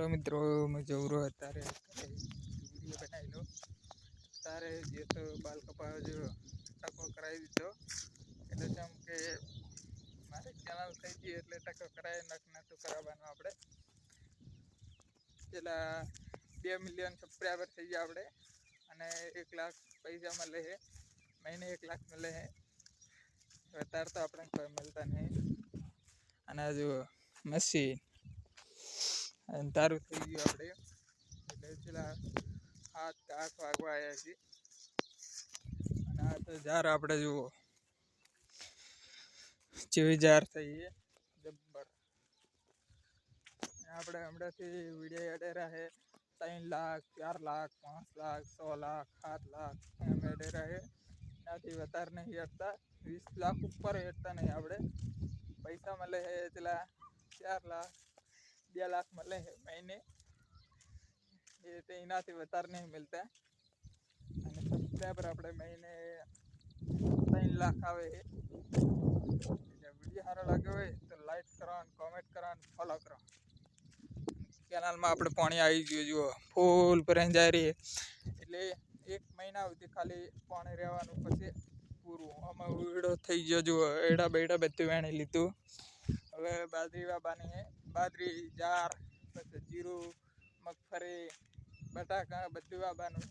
hello मित्रों, मैं जवरो तारे वीडियो बनाई लो तारे जे तो बाल कपा जो टको कराई दीधो એટલે જેમ કે મારે ચેનલ થઈ ગઈ એટલે ટકો કરાય નક તો કરાવવાનો આપણે પેલા 2 મિલિયન સબસ્ક્રાઇબર થઈ ગયા આપણે અને 1 લાખ પૈસા મળે છે મહિને 1 લાખ મળે છે અત્યારે તો આપણે કોઈ મળતા નહીં અને જો મશીન તારું થઈ ગયું આપણે એટલે પેલા 7 કે 8 વાગવા આવ્યા છીએ અને આ તો જાર આપણે જુઓ 24,000 થઈએ જબ્બર આપણે હમણાંથી વિડીયો એડેરા છે 3 લાખ 4 લાખ 5 લાખ 6 લાખ 7 લાખ એમ એડેરા છે એનાથી વધારે નહીં હેડતા 20 લાખ ઉપર હેડતા નહીં આપણે પૈસા મળે છે પેલા 4 લાખ 2 લાખ મળે છે મહિને એ તો એનાથી વધારે નહીં મળતા અને સબસ્ક્રાઈબર આપણે મહિને 3 લાખ આવે છે એટલે વિડીયો સારો લાગ્યો હોય તો લાઈક કરો અને કોમેન્ટ કરો અને ફોલો કરો ચેનલમાં આપણે પાણી આવી ગયું જુઓ ફૂલ ભરાઈને જાય રહી એટલે 1 મહિના સુધી ખાલી પાણી રહેવાનું પછી પૂરું આમાં ઉડો થઈ ગયો જુઓ એડા બેડા બધું વેણી લીધું હવે બાજરી વાવવાની છે બાજરી જાર પછી જીરું મગફળી બટાકા બધું વાવવાનું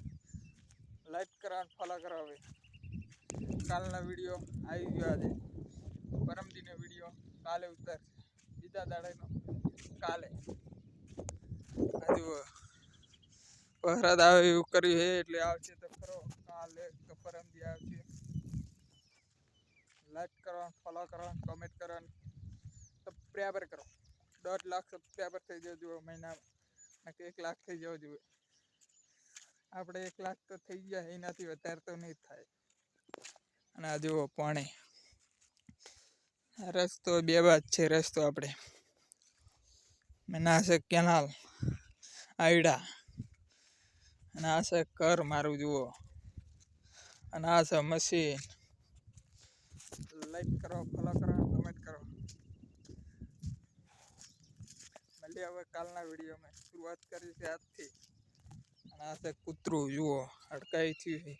લાઈક કરો અને ફોલો કરો હવે કાલના વિડીયો આવી ગયો આજે પરમદીનો વિડીયો કાલે ઉતરશે બીજા દાડાનો કાલે હજુ વરસાદ આવે એવું કર્યું છે એટલે આવશે તો ખરો કાલે તો પરમદી આવશે લાઈક કરો ફોલો કરો કોમેન્ટ કરો સબસ્ક્રાઈબર કરો 1.5 લાખ સબસ્ક્રાઈબર થઈ જજો મહિનામાં 1 લાખ થઈ જવો જોઈએ આપણે 1 લાખ તો થઈ ગયા એનાથી વધારે તો નહીં થાય અને આ જુઓ પાણી રસ્તો 2 બાજુ છે રસ્તો આપણે ના છે કેનાલ આયડા અને આ છે ઘર મારું જુઓ અને આ છે મશીન લાઈક કરો ફોલો કરો કમેન્ટ કરો મળીએ હવે કાલના વિડીયોમાં શરૂઆત કરી છે આજથી અને આ છે કૂતરું જુઓ અટકાઈ થયું છે